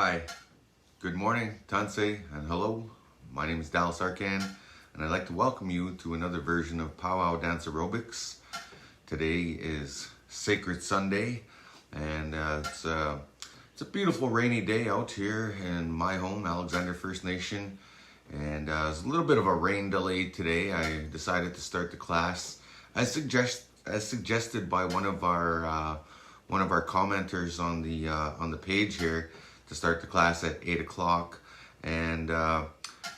Hi, good morning, Tanse, and hello. My name is Dallas Arcand, and I'd like to welcome you to another version of Pow-wow dance aerobics. Today is Sacred Sunday, and it's a beautiful rainy day out here in my home, Alexander First Nation. And it's a little bit of a rain delay today. I decided to start the class as suggested by one of our commenters on the page here, to start the class at 8 o'clock. And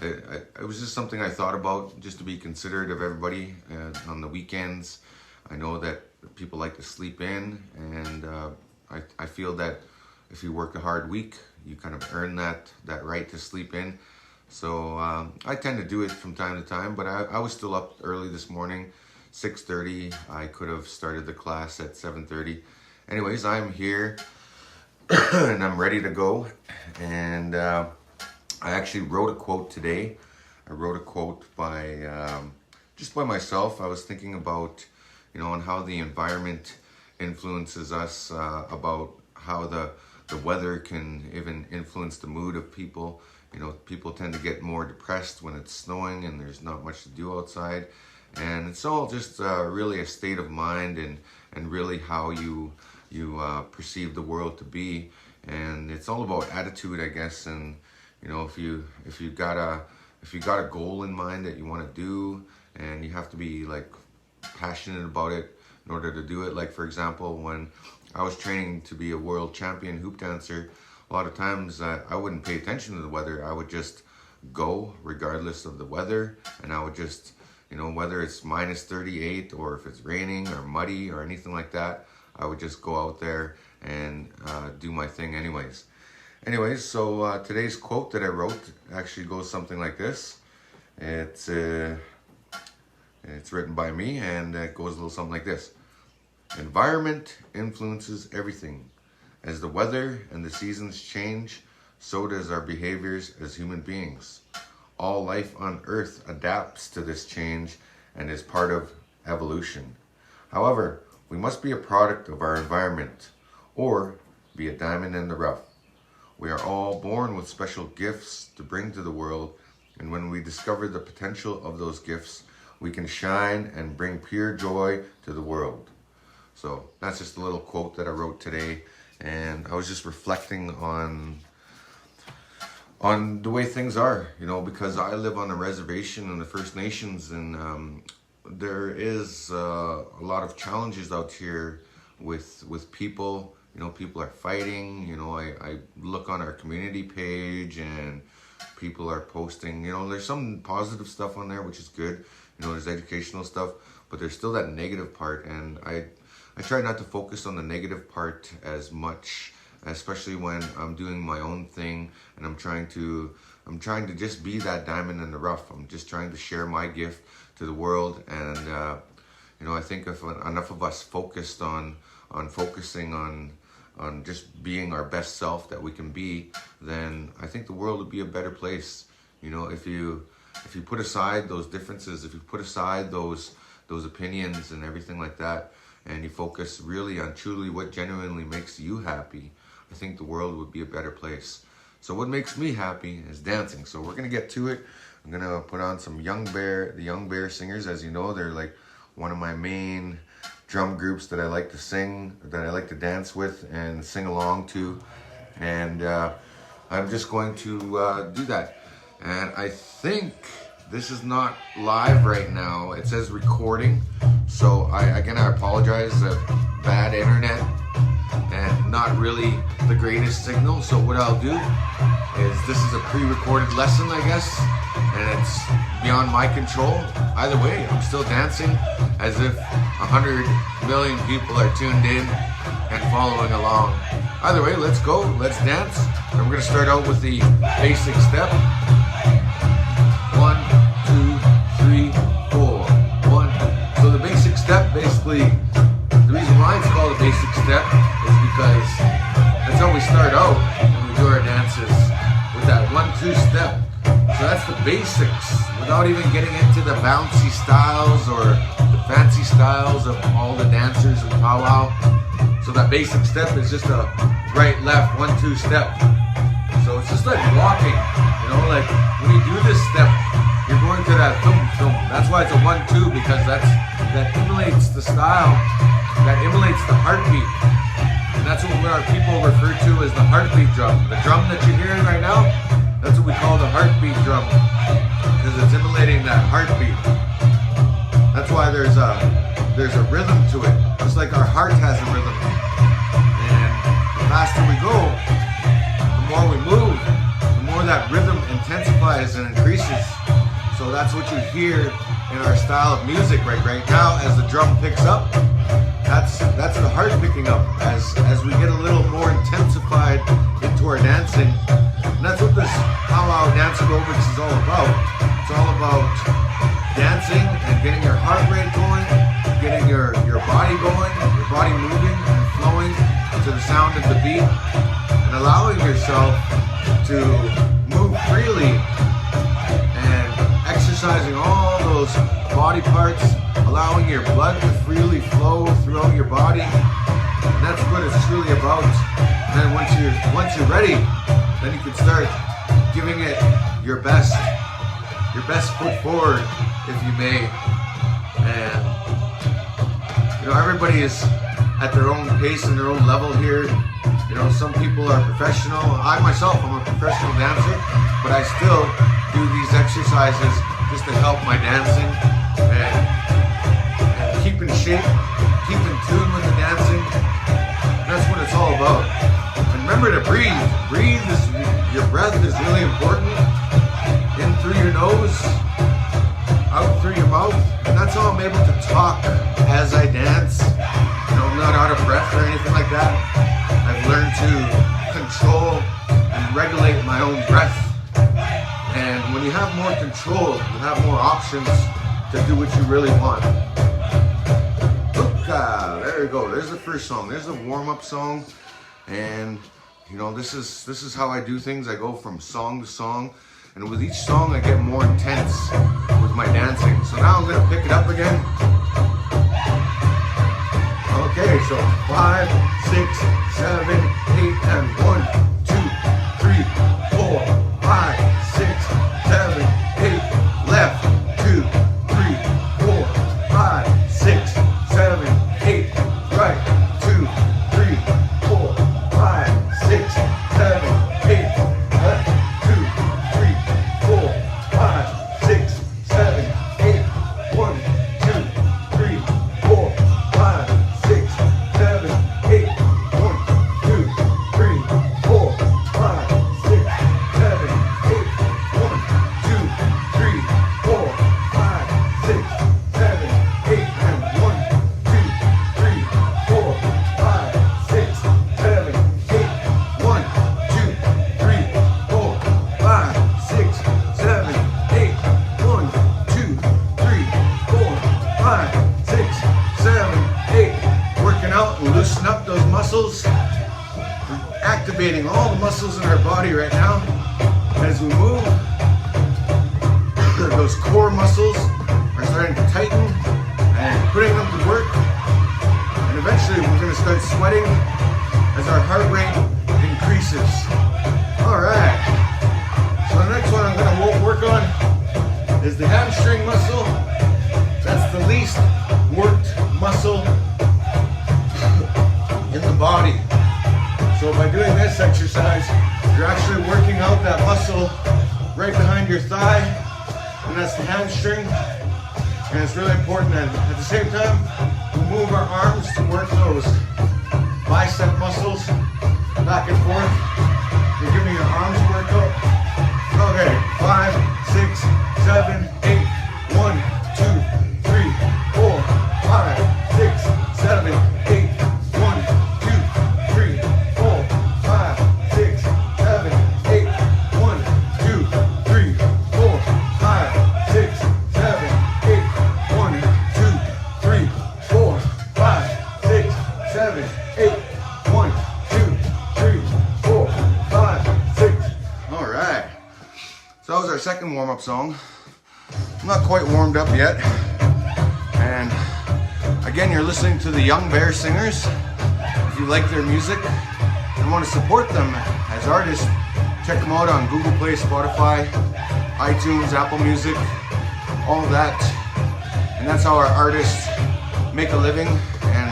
it was just something I thought about, just to be considerate of everybody on the weekends. I know that people like to sleep in, and I feel that if you work a hard week, you kind of earn that right to sleep in. So I tend to do it from time to time, but I was still up early this morning, 6:30. I could have started the class at 7:30. Anyways, I'm here and I'm ready to go. And I actually wrote a quote today. I wrote a quote by just by myself. I was thinking about, on how the environment influences us, about how the weather can even influence the mood of people. People tend to get more depressed when it's snowing and there's not much to do outside. And it's all just really a state of mind, and really how you perceive the world to be. And it's all about attitude, I guess. And if you got a goal in mind that you want to do, and you have to be like passionate about it in order to do it. Like, for example, when I was training to be a world champion hoop dancer, a lot of times I wouldn't pay attention to the weather. I would just go regardless of the weather, and I would just, whether it's minus 38 or if it's raining or muddy or anything like that, I would just go out there and do my thing anyways. So today's quote that I wrote actually goes something like this. It's written by me, and it goes a little something like this. Environment influences everything. As the weather and the seasons change, so does our behaviors as human beings. All life on Earth adapts to this change and is part of evolution. However, we must be a product of our environment, or be a diamond in the rough. We are all born with special gifts to bring to the world, and when we discover the potential of those gifts, we can shine and bring pure joy to the world. So that's just a little quote that I wrote today. And I was just reflecting on the way things are, because I live on a reservation in the First Nations, and there is a lot of challenges out here with people. People are fighting. I look on our community page, and people are posting. There's some positive stuff on there, which is good. There's educational stuff, but there's still that negative part, and I try not to focus on the negative part as much, especially when I'm doing my own thing, and I'm trying to just be that diamond in the rough. I'm just trying to share my gift to the world. And I think if enough of us focused on focusing on just being our best self that we can be, then I think the world would be a better place. If you put aside those differences, if you put aside those opinions and everything like that, and you focus really on truly what genuinely makes you happy, I think the world would be a better place. So what makes me happy is dancing. So we're gonna get to it. I'm gonna put on some the Young Bear Singers. As you know, they're like one of my main drum groups that I like to sing, that I like to dance with and sing along to. And I'm just going to do that. And I think this is not live right now. It says recording. So I apologize. Bad internet and not really the greatest signal. So what I'll do is, this is a pre-recorded lesson, I guess, and it's beyond my control. Either way, I'm still dancing as if 100 million people are tuned in and following along. Either way, let's go. Let's dance. And we're gonna start out with the basic step. 1, 2, 3, 4. 1. So the basic step, basically, the reason why it's called a basic step is because that's how we start out when we do our dances, with that 1-2 step. So that's the basics, without even getting into the bouncy styles or the fancy styles of all the dancers in powwow. So that basic step is just a right, left, 1-2 step. it's just like walking, you know, like when you do this step, you're going to that thump, thump. That's why it's a 1-2, because that emulates the style, that emulates the heartbeat. And that's what our people refer to as the heartbeat drum. The drum that you're hearing right now, that's what we call the heartbeat drum, because it's emulating that heartbeat. That's why there's a rhythm to it, just like our heart has a rhythm. And the faster we go, the more we move, the more that rhythm intensifies and increases. So that's what you hear in our style of music right now. As the drum picks up, that's the heart picking up as we get a little more intensified into our dancing. And that's what this Pow-wow dance aerobics is all about. It's all about dancing and getting your heart rate going, getting your body going, your body moving and flowing to the sound of the beat, and allowing yourself to move freely and exercising all those body parts, allowing your blood to freely flow throughout your body. And that's what it's truly about. And then once you're ready, then you can start giving it your best foot forward, if you may. And you know, everybody is at their own pace and their own level here. You know, some people are professional. I myself, I'm a professional dancer, but I still do these exercises just to help my dancing and keep in shape, keep in tune with the dancing. That's what it's all about. And remember to breathe. Your breath is really important. In through your nose, out through your mouth. And that's how I'm able to talk as I dance. You know, I'm not out of breath or anything like that. I've learned to control and regulate my own breath. And when you have more control, you have more options to do what you really want. There you go. There's the first song. There's the warm-up song. And you know, this is how I do things. I go from song to song. And with each song, I get more intense with my dancing. So now I'm going to pick it up again. Okay, so 5, 6, 7, 8, and 1, 2, 3, 4, 5, 6, 7, 8. Left, 2, 3, 4, 5, 6, 7, 8. Right, 2, 3, 4, 5, 6, 7, 8. Left, 2, 3, 4, 5, 6, 7, 8. 1, 2, 3, 4, 5, 6, 7, 8. 1, 2, 3, 4, 5, 6, 7, 8. 1, 2, 3, 4, 5, 6, 7, 8. And 1, 2, 3, 4, 5, 6, 7, 8. 1, 2, 3, 4, 5, 6, 7, 8. 1, 2, 3, 4, 5, 6, 7, 8. Working out and loosen up those muscles. We're activating all the muscles in our body right now as we move. Those core muscles are starting to tighten and putting them to work. And eventually we're going to start sweating as our heart rate increases. Alright, so the next one I'm going to work on is the hamstring muscle. That's the least worked muscle in the body. So by doing this exercise, you're actually working out that muscle right behind your thigh, and that's the hamstring. And it's really important that at the same time, we move our arms to work those bicep muscles back and forth. You're giving your arms a workout. Okay, 5, 6, 7, 8. 1, 2, 3, 4, 5, 6, 7, 8. 1, 2, 3, 4, 5, 6, 7, 8. 1, 2, 3, 4, 5, 6, 7, 8. 1, 2, 3, 4, 5, 6, 7, 8. 1, 2, 3, 4, 5, 6. All right. So that was our second warm-up song. I'm not quite warmed up yet. And again, you're listening to the Young Bear Singers. If you like their music and want to support them as artists, check them out on Google Play, Spotify, iTunes, Apple Music, all that. And that's how our artists make a living. And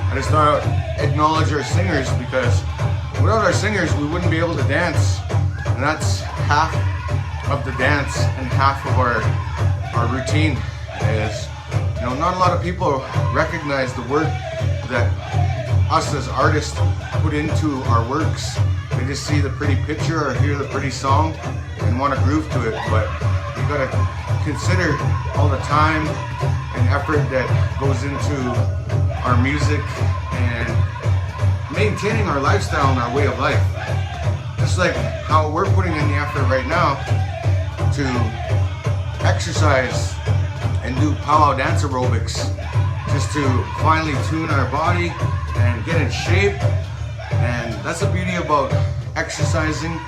I just thought I'd acknowledge our singers, because without our singers we wouldn't be able to dance. And that's half of the dance and half of our routine. Is, you know, not a lot of people recognize the work that us as artists put into our works. They just see the pretty picture or hear the pretty song and want to groove to it, but you gotta consider all the time and effort that goes into our music and maintaining our lifestyle and our way of life. Just like how we're putting in the effort right now to exercise and do powwow dance aerobics, just to finally tune our body and get in shape. And that's the beauty about exercising,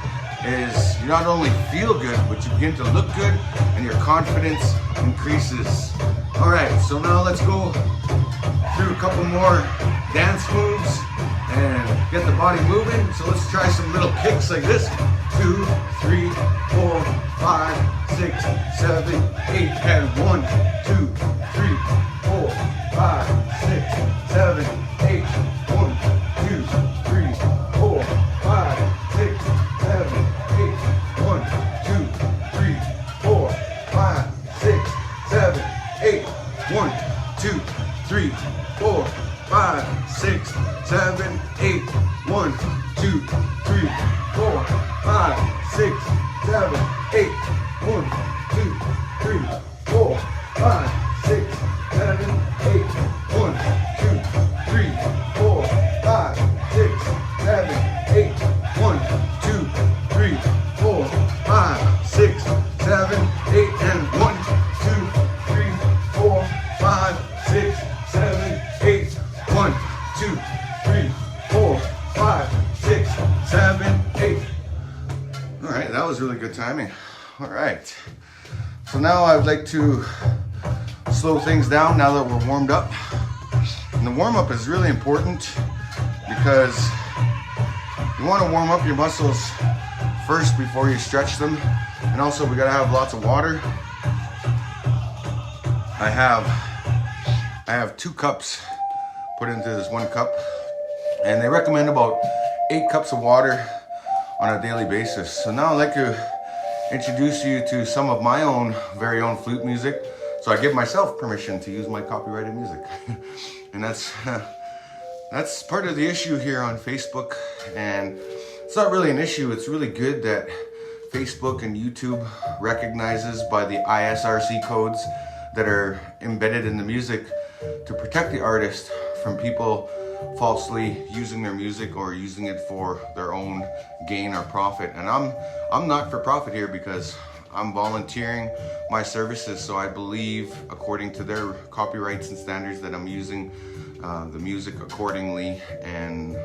is you not only feel good, but you begin to look good and your confidence increases. All right, so now let's go through a couple more dance moves and get the body moving. So let's try some little kicks like this. 2, 3, 4, 5, 6, 7, 8, and 1, 2, 3, 4, 5, 6, 7, 8, 1, 2, 3, 4, 5, 6, 7, 8, 1, 2, 3, 4, 5, 6, 7, 8, 1, 2, 3, 4, 5, 6, 7, 8, 1, 2, 3, 4, 5, 6, 7, 8, 1, 2, 3, 4, 5, 6, 7, 8, 1, 2, 3, 4, 5, 6, 7, 8, 1, 2, 3, 4, 5, 6, 7, 8, and 1, 2, 3, 4, 5, 6, 7, 8, 1, 2, 3, 4, 5, 6, 7, 8. All right, that was really good timing. All right, so now I would like to slow things down now that we're warmed up. And the warm-up is really important because you want to warm up your muscles first before you stretch them. And also we gotta have lots of water. I have 2 cups put into this 1 cup, and they recommend about 8 cups of water on a daily basis. So now I'd like to introduce you to some of my own very own flute music. So I give myself permission to use my copyrighted music. And that's part of the issue here on Facebook. And it's not really an issue. It's really good that Facebook and YouTube recognizes by the ISRC codes that are embedded in the music to protect the artist from people falsely using their music or using it for their own gain or profit. And I'm not for profit here because I'm volunteering my services, so I believe according to their copyrights and standards that I'm using the music accordingly and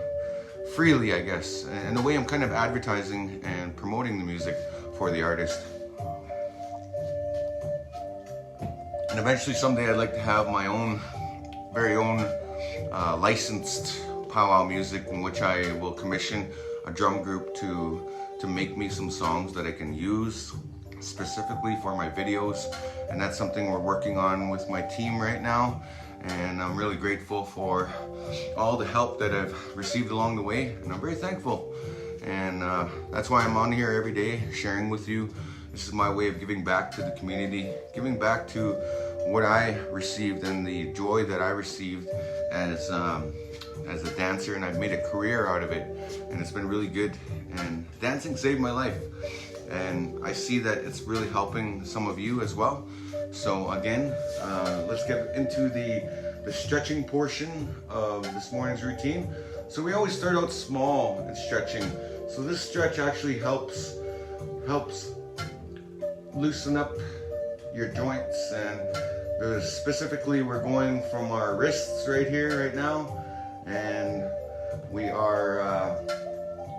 freely, I guess. And the way I'm kind of advertising and promoting the music for the artist. And eventually someday I'd like to have my own, very own licensed powwow music, in which I will commission a drum group to make me some songs that I can use specifically for my videos. And that's something we're working on with my team right now. And I'm really grateful for all the help that I've received along the way, and I'm very thankful. And that's why I'm on here every day sharing with you. This is my way of giving back to the community, giving back to what I received and the joy that I received as a dancer, and I've made a career out of it, and it's been really good. And dancing saved my life, and I see that it's really helping some of you as well. So again, let's get into the stretching portion of this morning's routine. So we always start out small and stretching. So this stretch actually helps loosen up your joints, and specifically we're going from our wrists right here right now, and we are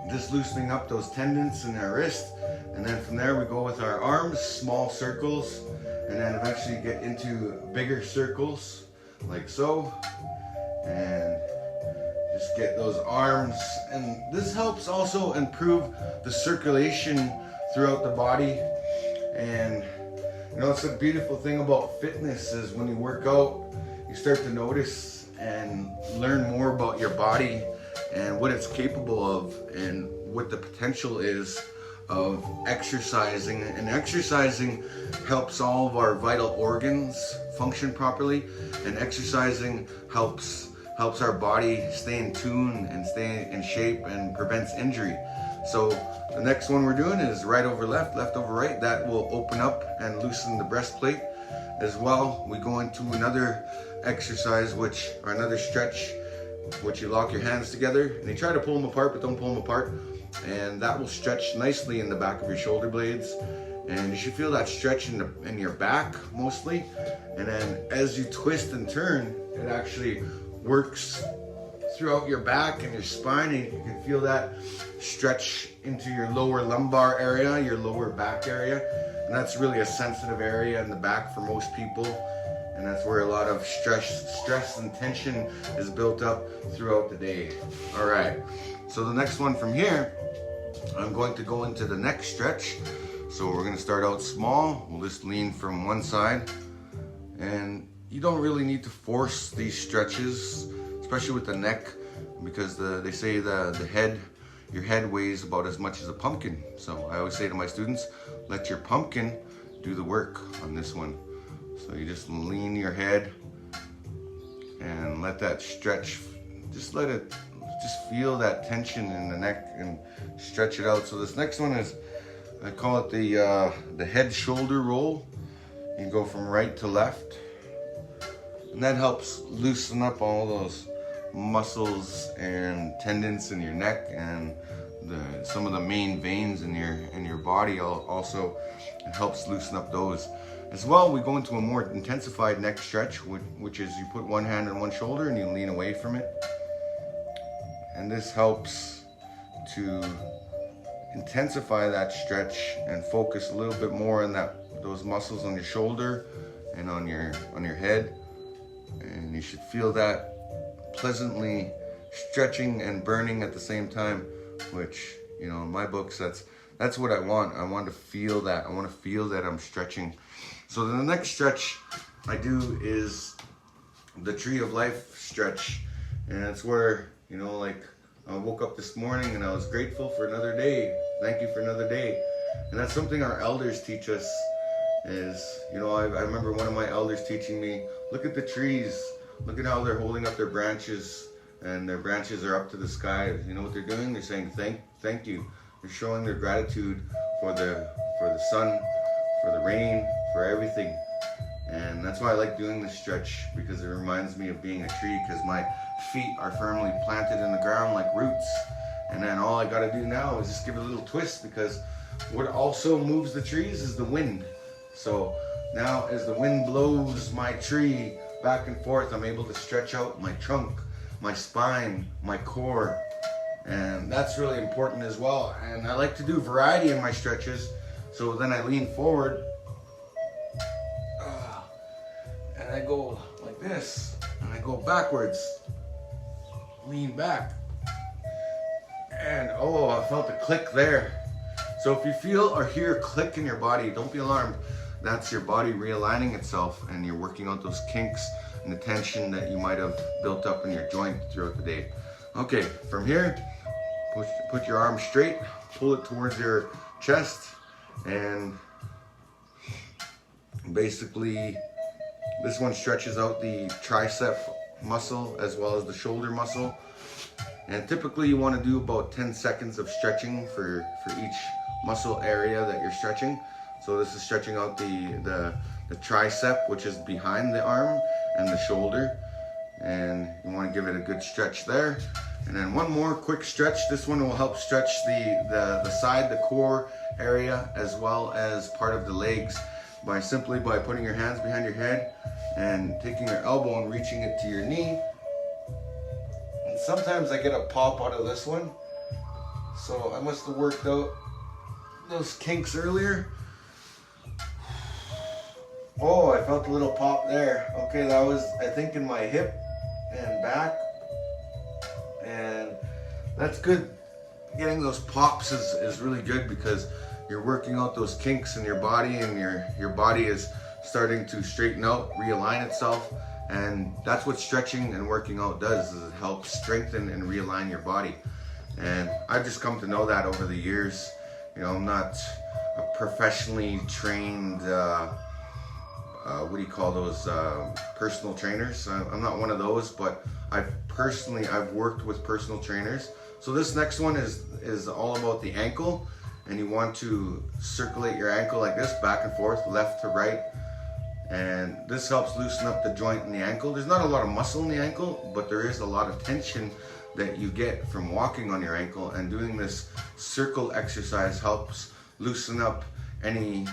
just loosening up those tendons in our wrist. And then from there we go with our arms, small circles, and then eventually get into bigger circles like so, and just Just get those arms, and this helps also improve the circulation throughout the body. And you know, it's a beautiful thing about fitness is when you work out, you start to notice and learn more about your body and what it's capable of and what the potential is of exercising. And exercising helps all of our vital organs function properly, and exercising helps our body stay in tune and stay in shape and prevents injury. So the next one we're doing is right over left, left over right. That will open up and loosen the breastplate as well. We go into another exercise, or another stretch, which you lock your hands together and you try to pull them apart, but don't pull them apart. And that will stretch nicely in the back of your shoulder blades. And you should feel that stretch in your back mostly. And then as you twist and turn, it actually works throughout your back and your spine, and you can feel that stretch into your lower lumbar area, your lower back area. And that's really a sensitive area in the back for most people. And that's where a lot of stress and tension is built up throughout the day. All right, so the next one from here, I'm going to go into the neck stretch. So we're gonna start out small. We'll just lean from one side. And you don't really need to force these stretches, especially with the neck, because they say your head weighs about as much as a pumpkin. So I always say to my students, let your pumpkin do the work on this one. So you just lean your head and let that stretch, just feel that tension in the neck and stretch it out. So this next one is, I call it the head shoulder roll. You go from right to left. And that helps loosen up all those muscles and tendons in your neck and some of the main veins in your body. Also, it helps loosen up those. As well, we go into a more intensified neck stretch, which is you put one hand on one shoulder and you lean away from it. And this helps to intensify that stretch and focus a little bit more on those muscles on your shoulder and on your head. And you should feel that pleasantly stretching and burning at the same time, which, you know, in my books, that's what I want. I want to feel that. I want to feel that I'm stretching. So the next stretch I do is the Tree of Life stretch. And it's where, you know, like I woke up this morning and I was grateful for another day. Thank you for another day. And that's something our elders teach us is, you know, I remember one of my elders teaching me, look at the trees, look at how they're holding up their branches, and their branches are up to the sky. You know what they're doing? They're saying thank you. They're showing their gratitude for the sun, for the rain, for everything. And that's why I like doing this stretch, because it reminds me of being a tree, because my feet are firmly planted in the ground like roots. And then all I gotta do now is just give it a little twist, because what also moves the trees is the wind. So now as the wind blows my tree back and forth, I'm able to stretch out my trunk, my spine, my core. And that's really important as well. And I like to do variety in my stretches. So then I lean forward and I go like this, and I go backwards, lean back. And oh, I felt a click there. So if you feel or hear a click in your body, don't be alarmed. That's your body realigning itself, and you're working out those kinks and the tension that you might have built up in your joint throughout the day. Okay, from here, put your arm straight, pull it towards your chest, and basically this one stretches out the tricep muscle as well as the shoulder muscle. And typically you want to do about 10 seconds of stretching for each muscle area that you're stretching. So this is stretching out the tricep, which is behind the arm, and the shoulder. And you want to give it a good stretch there. And then one more quick stretch. This one will help stretch the side, the core area, as well as part of the legs, by putting your hands behind your head and taking your elbow and reaching it to your knee. And sometimes I get a pop out of this one. So I must have worked out those kinks earlier. Oh, I felt a little pop there. Okay, that was, I think, in my hip and back. and that's good. Getting those pops is really good because you're working out those kinks in your body, and your body is starting to straighten out, realign itself. And that's what stretching and working out does, is it helps strengthen and realign your body. And I've just come to know that over the years. You know, I'm not a professionally trained, what do you call those, personal trainers. I'm not one of those, but I've worked with personal trainers. So this next one is all about the ankle, and you want to circulate your ankle like this, back and forth, left to right. And this helps loosen up the joint in the ankle. There's not a lot of muscle in the ankle, but there is a lot of tension that you get from walking on your ankle, and doing this circle exercise helps loosen up any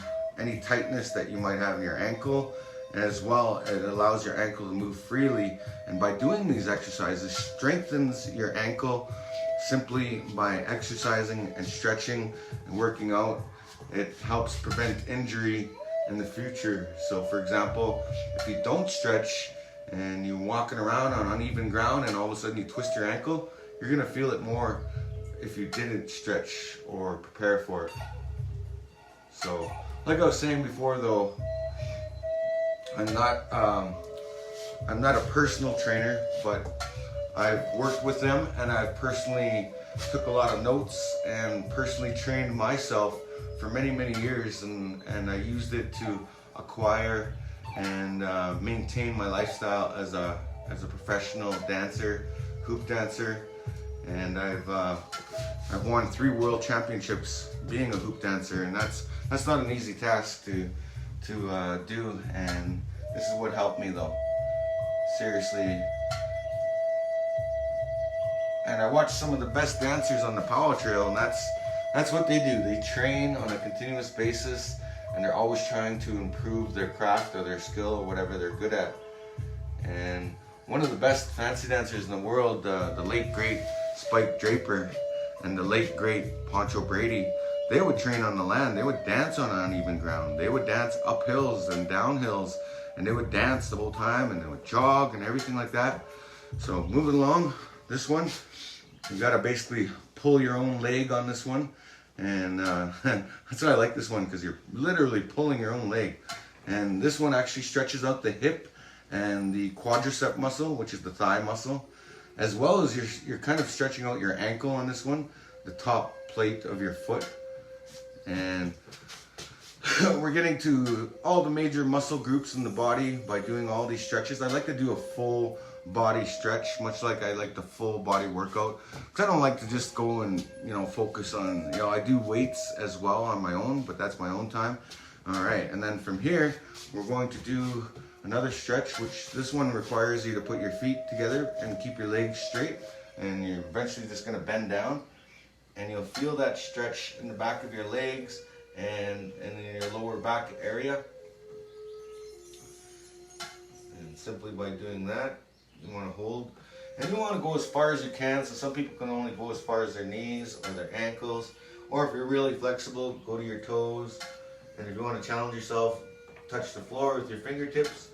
tightness that you might have in your ankle. And as well, it allows your ankle to move freely. And by doing these exercises, strengthens your ankle simply by exercising and stretching and working out. It helps prevent injury in the future. So for example, if you don't stretch and you're walking around on uneven ground and all of a sudden you twist your ankle, you're gonna feel it more if you didn't stretch or prepare for it. So like I was saying before though, I'm not a personal trainer, but I've worked with them, and I've personally took a lot of notes and personally trained myself for many years, and I used it to acquire and maintain my lifestyle as a professional dancer, hoop dancer. And I've won 3 world championships being a hoop dancer, and that's not an easy task to do. And this is what helped me though, seriously. And I watch some of the best dancers on the Pow-wow trail, and that's what they do. They train on a continuous basis, and they're always trying to improve their craft or their skill or whatever they're good at. And one of the best fancy dancers in the world, the late great Spike Draper and the late great Poncho Brady, they would train on the land. They would dance on uneven ground. They would dance up hills and down hills, and they would dance the whole time, and they would jog and everything like that. So moving along, this one, you gotta basically pull your own leg on this one. And that's why I like this one, because you're literally pulling your own leg. And this one actually stretches out the hip and the quadricep muscle, which is the thigh muscle, as well as you're kind of stretching out your ankle on this one, the top plate of your foot. And we're getting to all the major muscle groups in the body by doing all these stretches. I like to do a full body stretch, much like I like the full body workout, because I don't like to just go and focus on, I do weights as well on my own, but that's my own time. All right, and then from here we're going to do another stretch, which this one requires you to put your feet together and keep your legs straight, and you're eventually just going to bend down, and you'll feel that stretch in the back of your legs and in your lower back area. And simply by doing that, you want to hold, and you want to go as far as you can. So some people can only go as far as their knees or their ankles, or if you're really flexible, go to your toes. And if you want to challenge yourself, touch the floor with your fingertips,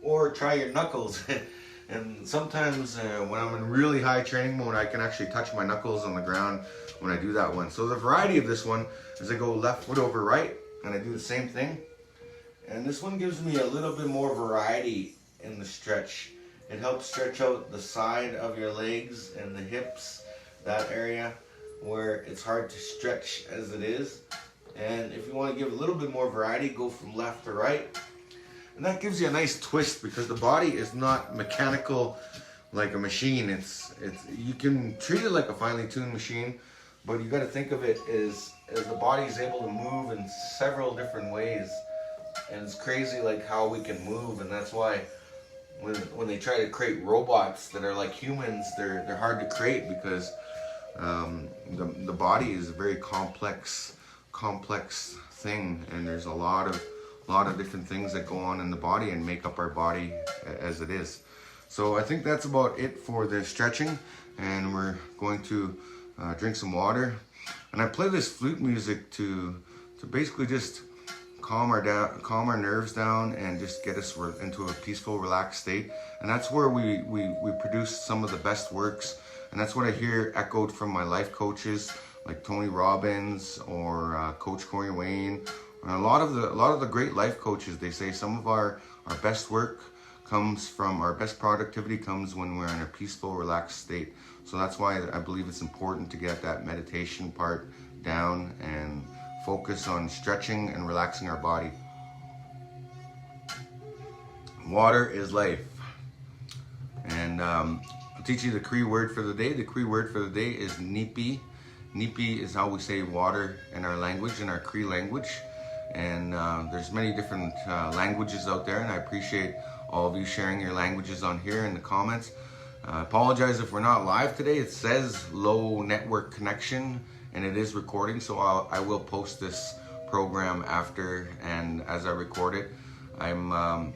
or try your knuckles. And sometimes when I'm in really high training mode, I can actually touch my knuckles on the ground when I do that one. So the variety of this one is I go left foot over right, and I do the same thing. And this one gives me a little bit more variety in the stretch. It helps stretch out the side of your legs and the hips, that area where it's hard to stretch as it is. And if you want to give a little bit more variety, go from left to right. And that gives you a nice twist, because the body is not mechanical like a machine. It's you can treat it like a finely tuned machine, but you got to think of it as the body is able to move in several different ways. And it's crazy like how we can move, and that's why when they try to create robots that are like humans, they're hard to create, because the body is a very complex thing, and there's a lot of different things that go on in the body and make up our body as it is. So I think that's about it for the stretching, and we're going to drink some water. And I play this flute music to basically just calm our nerves down and just get us into a peaceful, relaxed state. And that's where we produce some of the best works And that's what I hear echoed from my life coaches like Tony Robbins or Coach Corey Wayne. And a lot of the great life coaches, they say some of our best work comes from, our best productivity comes when we're in a peaceful, relaxed state. So that's why I believe it's important to get that meditation part down and focus on stretching and relaxing our body. Water is life. And I'll teach you the Cree word for the day. The Cree word for the day is nipi. Nipi is how we say water in our language, in our Cree language. And there's many different languages out there, and I appreciate all of you sharing your languages on here in the comments. I apologize if we're not live today. It says low network connection, and it is recording, so I will post this program after and as I record it. I'm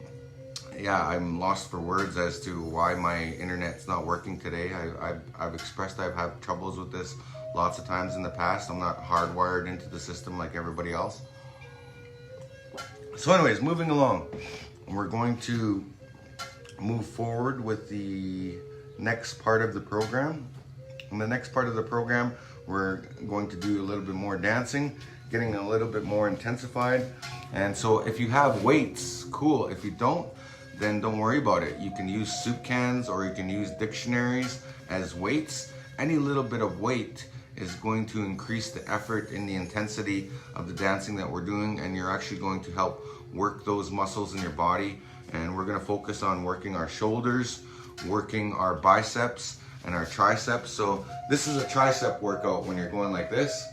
lost for words as to why my internet's not working today. I've expressed I've had troubles with this lots of times in the past. I'm not hardwired into the system like everybody else. So anyways, moving along, we're going to move forward with the next part of the program. In the next part of the program, we're going to do a little bit more dancing, getting a little bit more intensified. And so if you have weights, cool. If you don't, then don't worry about it. You can use soup cans or you can use dictionaries as weights. Any little bit of weight is going to increase the effort and the intensity of the dancing that we're doing, and you're actually going to help work those muscles in your body. And we're gonna focus on working our shoulders, working our biceps and our triceps. So this is a tricep workout. When you're going like this,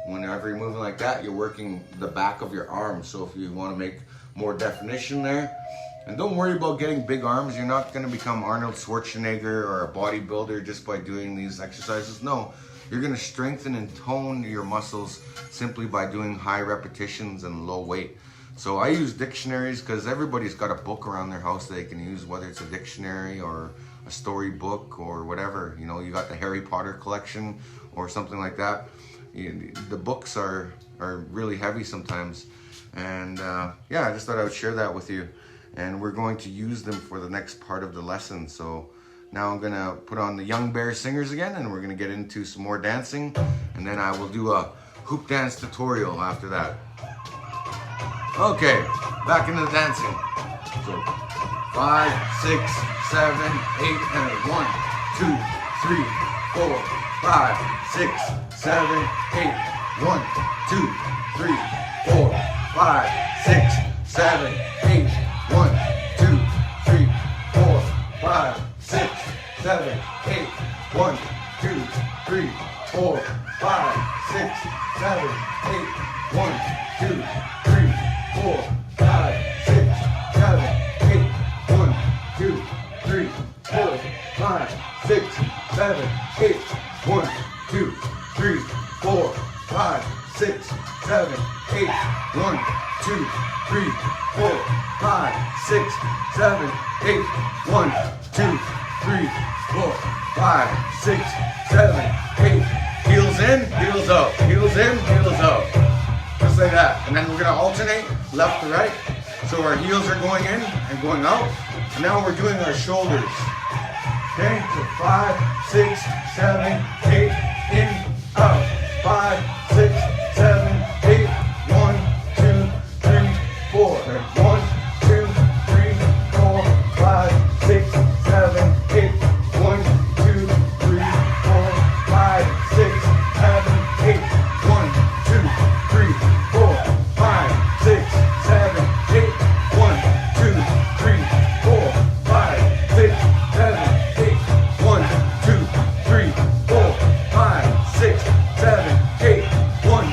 whenever you're moving like that, you're working the back of your arms. So if you wanna make more definition there, and don't worry about getting big arms. You're not gonna become Arnold Schwarzenegger or a bodybuilder just by doing these exercises. No, you're gonna strengthen and tone your muscles simply by doing high repetitions and low weight. So I use dictionaries because everybody's got a book around their house they can use, whether it's a dictionary or a storybook or whatever. You know, you got the Harry Potter collection or something like that. The books are really heavy sometimes. And I just thought I would share that with you. And we're going to use them for the next part of the lesson. So now I'm gonna put on the Young Bear Singers again, and we're gonna get into some more dancing, and then I will do a hoop dance tutorial after that. Okay, back into the dancing. So 5, 6, 7, 8, and 1, 2, 3, 4, 5, 6, 7, 8. 1, 2, 3, 4, 5, 6, 7, 8. 1, 2, 3, 4, 5, 6, 7, 8. 1, 2, 3, 4, 5, 6, 7, 8. 1, 2, 3, 4, 5, 6, 7, 8. 1, 2, 3, 4, 5, 6, 7, 8. 1, 2, 3, 4, 5, 6, 7, 8. 1, 2, 3, 4, 5, 6, 7, 8. 1, 2, 3, 4, 5, 6, 7, 8. Heels in, heels out. Heels in, heels out. Just like that. And then we're gonna alternate left to right. So our heels are going in and going out. And now we're doing our shoulders. Okay, so 5, 6, 7, 8, in, out. 5, 6, 7, 8. 1, 2, 3, 4. 1, 2, 3, 4, 5, 6, 7, 8. 1, 2, 3, 4, 5, 6, 7, 8. 1, 2, 3, 4, 5, 6, 7, 8. 1, 2, 3, 4, 5, 6, 7, 8. 1, 2, 3, 4, 5, 6, 7, 8. 1,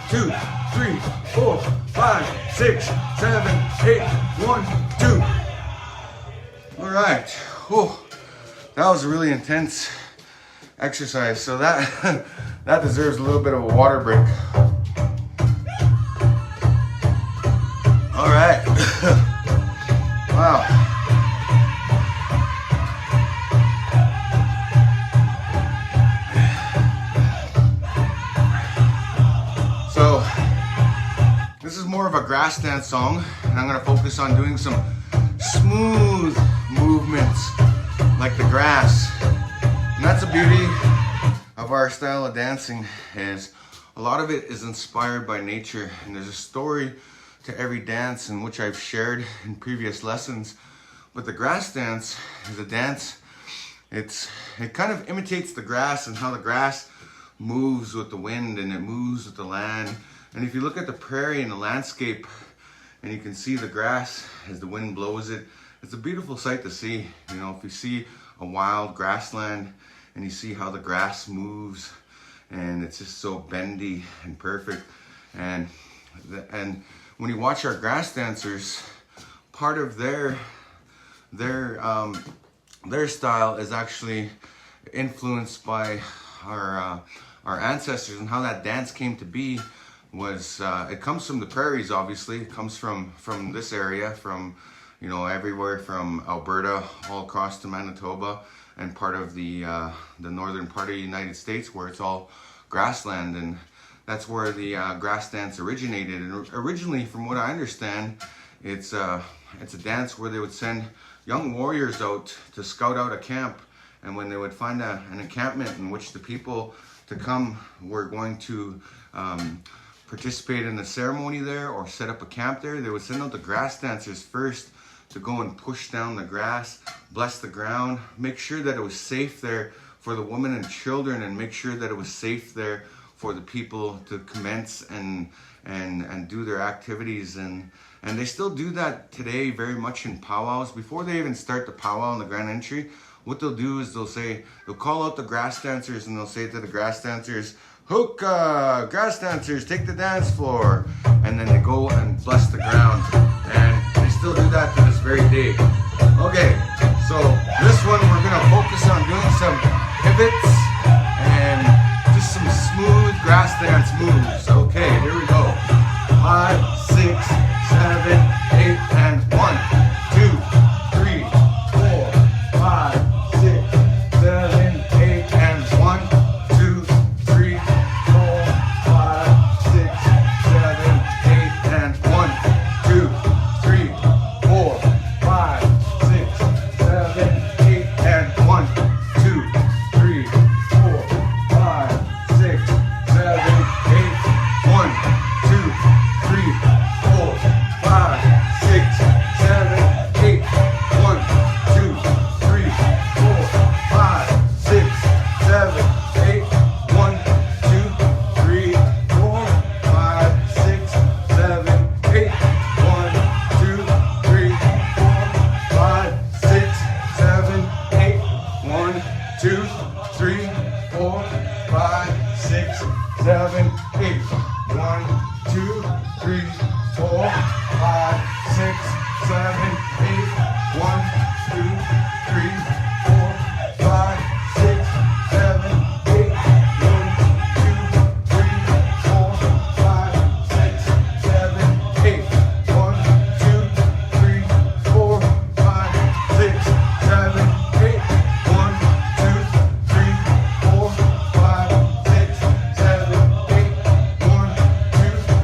2, 3, 4, 5, 6, 7, 8, 1, 2. All right. Whew. That was a really intense exercise. So that that deserves a little bit of a water break. All right. Wow. So this is more of a grass dance song, and I'm going to focus on doing some smooth movements like the grass. And that's the beauty of our style of dancing, is a lot of it is inspired by nature, and there's a story to every dance, in which I've shared in previous lessons. But the grass dance is a dance, it kind of imitates the grass and how the grass moves with the wind and it moves with the land. And if you look at the prairie and the landscape and you can see the grass as the wind blows it, it's a beautiful sight to see. You know, if you see a wild grassland and you see how the grass moves and it's just so bendy and perfect. And when you watch our grass dancers, part of their style is actually influenced by our ancestors, and how that dance came to be was it comes from the prairies. Obviously it comes from this area, from, you know, everywhere from Alberta all across to Manitoba and part of the northern part of the United States, where it's all grassland, and that's where the grass dance originated. And originally, from what I understand, it's a dance where they would send young warriors out to scout out a camp, and when they would find an encampment in which the people to come were going to participate in the ceremony there or set up a camp there, they would send out the grass dancers first to go and push down the grass, bless the ground, make sure that it was safe there for the women and children, and make sure that it was safe there for the people to commence and do their activities. And they still do that today very much in powwows. Before they even start the powwow in the grand entry, what they'll do is they'll call out the grass dancers, and they'll say to the grass dancers, "Hookah, grass dancers, take the dance floor." And then they go and bless the ground. And they still do that to this very day. Okay, so this one we're gonna focus on doing some pivots and just some smooth grass dance moves. Okay, here we go. 5, 6, 7, 8, and 1, 2, 3, 4, 5, 6, 7, 8, and 1, 2, 3, 4, 5, 6, 7, 8, and 1, 2, 3, 4, 5, 6, 7, 8, and 1, 2, 3, 4, 5, 6, 7, 8, 1, 2, 3, 4, 5, 6, 7, 8, 1, 2, 3, 4, 5, 6, 7, 8, 1, 2, 3, 4, 5, 6, 7, 8, 1, 2, 3, 4, 5, 6, 7, 8, 1, 2, 3, 4, 5, 6, 7, 8, 1, 2, 3, 4, 5, 6, 7, 8, 1, 2, 3, 4, 5, 6, 7, 8, 1, 2, 3, 4, 5, 6, 7, 8, 1, 2, 3, 4, 5, 6, 7, 8, 1, 2, 3, 4, 5, 6, 7, 8, 1, 2, 3, 4, 5, 6, 7, 8, 1,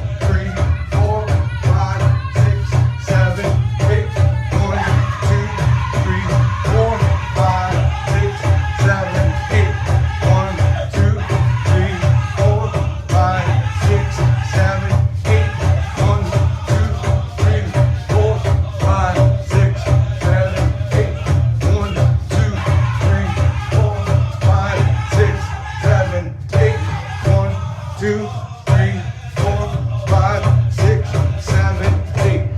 2, 3, 4, 5, 6, 7, 8, 1, 2, 3, 4, 5, 6, 7, 8, 1, 2, 3, 4, 5, 6, 7, 8, 1, 2, 3, 4, 5, 6, 7, 8, 1, 2, 3, 4, 5, 6, 7, 8.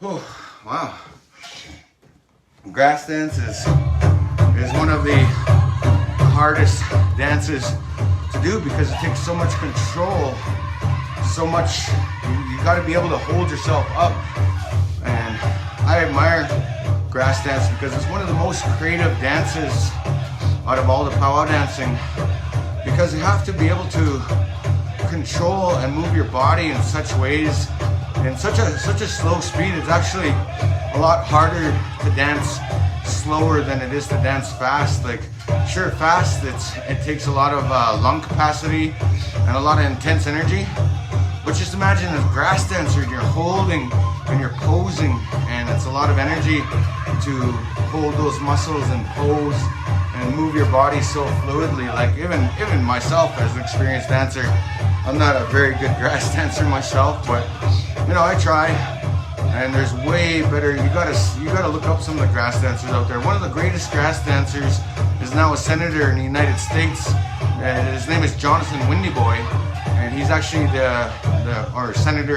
Oh, wow. Grass dance is one of the hardest dances to do because it takes so much control, so much, you got to be able to hold yourself up. And I admire grass dance because it's one of the most creative dances out of all the powwow dancing, because you have to be able to control and move your body in such ways, in such a slow speed. It's actually a lot harder to dance slower than it is to dance fast. Like, sure, fast, it takes a lot of lung capacity and a lot of intense energy, but just imagine as a grass dancer, you're holding and you're posing, and it's a lot of energy to hold those muscles and pose and move your body so fluidly. Like, even myself as an experienced dancer, I'm not a very good grass dancer myself, but you know, I try. And there's way better. You gotta look up some of the grass dancers out there. One of the greatest grass dancers is now a senator in the United States. His name is Jonathan Windyboy, and he's actually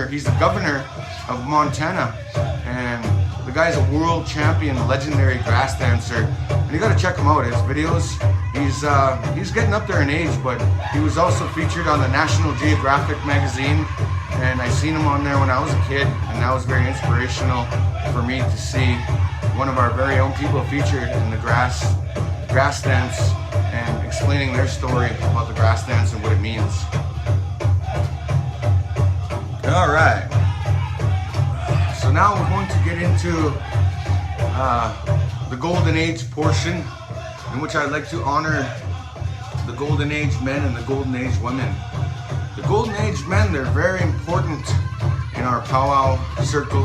he's the governor of Montana. And the guy's a world champion, legendary grass dancer. And you gotta check him out. His videos. He's getting up there in age, but he was also featured on the National Geographic magazine. And I seen him on there when I was a kid, and that was very inspirational for me to see one of our very own people featured in the grass dance and explaining their story about the grass dance and what it means. All right. So now we're going to get into the Golden Age portion, in which I'd like to honor the Golden Age men and the Golden Age women. The Golden Age men, they're very important in our powwow circle,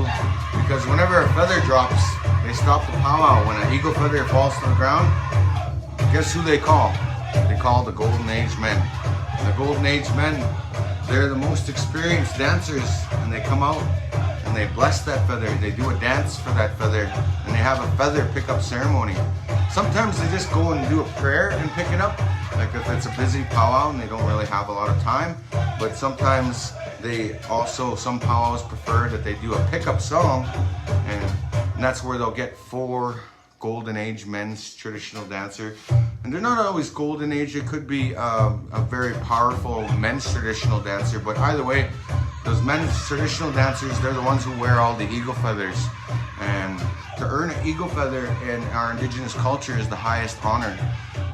because whenever a feather drops, they stop the powwow. When an eagle feather falls to the ground, guess who they call? They call the Golden Age men. And the Golden Age men, they're the most experienced dancers, and they come out and they bless that feather. They do a dance for that feather, and they have a feather pickup ceremony. Sometimes they just go and do a prayer and pick it up, like if it's a busy powwow and they don't really have a lot of time. But sometimes some powwows prefer that they do a pickup song, and that's where they'll get 4 Golden Age men's traditional dancer. And they're not always Golden Age. It could be a very powerful men's traditional dancer, but either way, those men's traditional dancers, they're the ones who wear all the eagle feathers. And to earn an eagle feather in our Indigenous culture is the highest honor.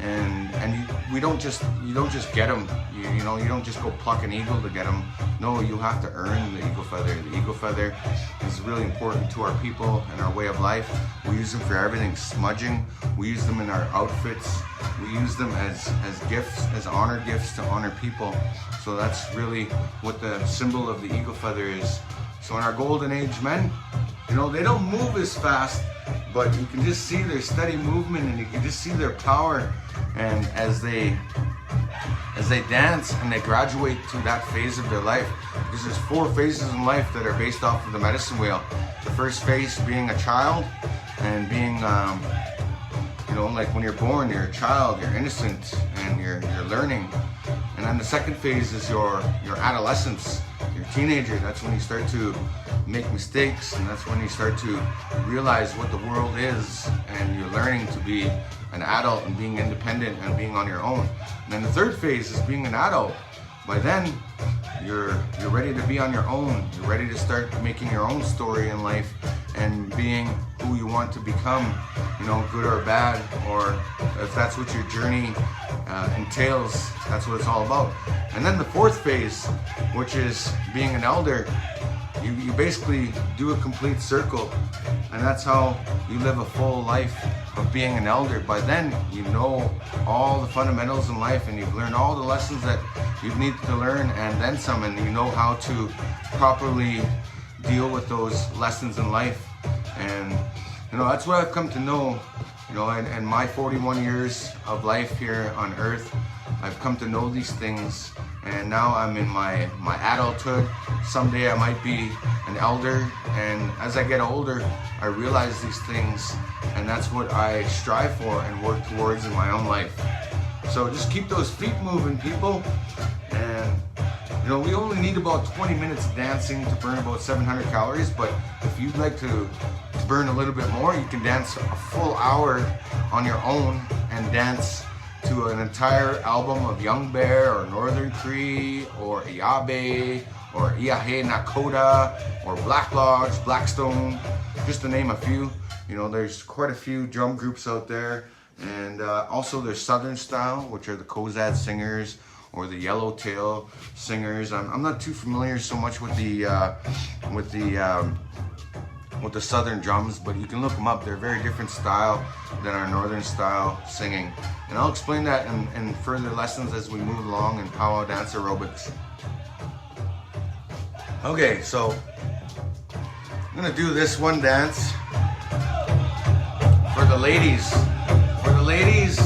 And you don't just get them. You don't just go pluck an eagle to get them. No, you have to earn the eagle feather. The eagle feather is really important to our people and our way of life. We use them for everything. Smudging. We use them in our outfits. We use them as gifts, as honor gifts to honor people. So that's really what the symbol of the eagle feather is. So in our Golden Age men, they don't move as fast, but you can just see their steady movement, and you can just see their power. And as they dance and they graduate to that phase of their life, because there's 4 phases in life that are based off of the medicine wheel. The first phase being a child, and being like when you're born, you're a child, you're innocent, and you're learning. And then the second phase is your adolescence, your teenager. That's when you start to make mistakes, and that's when you start to realize what the world is, and you're learning to be an adult and being independent and being on your own. And then the third phase is being an adult. By then, you're ready to be on your own. You're ready to start making your own story in life and being who you want to become, good or bad, or if that's what your journey entails, that's what it's all about. And then the fourth phase, which is being an elder, you basically do a complete circle, and that's how you live a full life of being an elder. By then, you know all the fundamentals in life, and you've learned all the lessons that you need to learn, and then some, and you know how to properly deal with those lessons in life. And that's what I've come to know, in my 41 years of life here on earth. I've come to know these things, and now I'm in my adulthood. Someday I might be an elder, and as I get older, I realize these things, and that's what I strive for and work towards in my own life. So just keep those feet moving, people. And we only need about 20 minutes of dancing to burn about 700 calories, but if you'd like to burn a little bit more, you can dance a full hour on your own and dance to an entire album of Young Bear or Northern Cree or Iabe or Iahe Nakota or Black Lodge, Blackstone, just to name a few. You know, there's quite a few drum groups out there. And also there's Southern style, which are the Kozad singers or the Yellowtail singers. I'm not too familiar so much with the Southern drums, but you can look them up. They're a very different style than our Northern style singing. And I'll explain that in further lessons as we move along in powwow dance aerobics. Okay, so I'm gonna do this one dance for the ladies. For the ladies,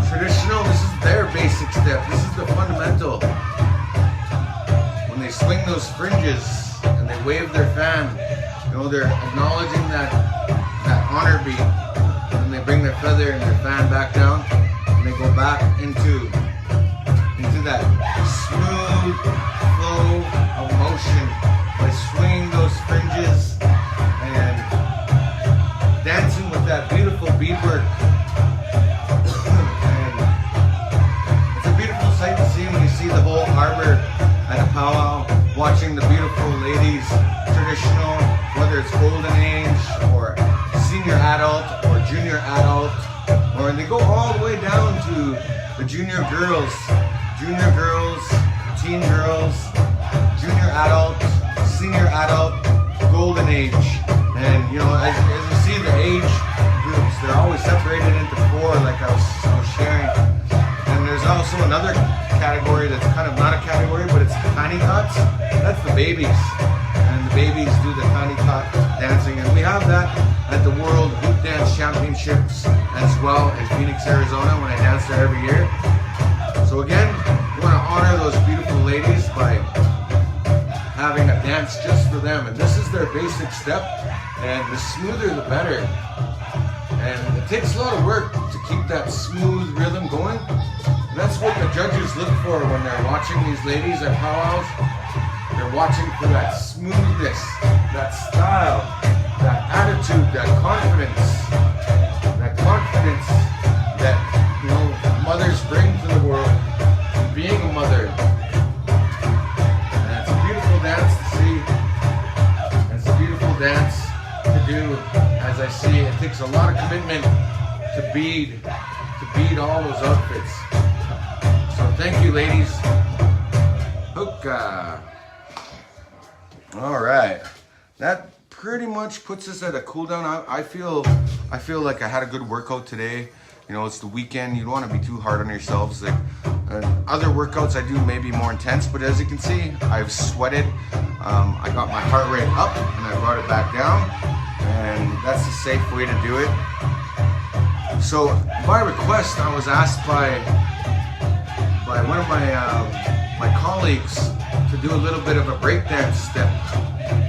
traditional, this is their basic step. This is the fundamental. When they swing those fringes and they wave their fan, you know, they're acknowledging that honor beat. And they bring their feather and their fan back down, and they go back into that smooth flow of motion by swinging those fringes and dancing with that beautiful beadwork. And it's a beautiful sight to see when you see the whole harbor at a powwow, watching the beautiful ladies, traditional, whether it's golden age or senior adult or junior adult, or they go all the way down to the junior girls, teen girls, junior adult, senior adult, golden age. And you know, as you see the age groups, they're always separated into four, like I was sharing. And there's also another category that's kind of not a category, but it's tiny tots. That's the babies. And the babies do the tiny tot dancing. And we have that at the World Hoop Dance Championships as well in Phoenix, Arizona, when I dance there every year. So again, we want to honor those beautiful ladies by having a dance just for them. And this is their basic step. And the smoother, the better. And it takes a lot of work to keep that smooth rhythm going. And that's what the judges look for when they're watching these ladies at powwows. They're watching for that smoothness, that style, that attitude, that confidence that, you know, mothers bring to the world, being a mother. And it's a beautiful dance to see. And it's a beautiful dance to do. As I see, it takes a lot of commitment to bead all those outfits. So thank you, ladies. Hookah. All right, that pretty much puts us at a cool down. I feel like I had a good workout today. You know, it's the weekend. You don't want to be too hard on yourselves. Like other workouts I do may be more intense, but as you can see, I've sweated. I got my heart rate up and I brought it back down, and that's the safe way to do it. So by request, I was asked by one of my colleagues to do a little bit of a breakdance step,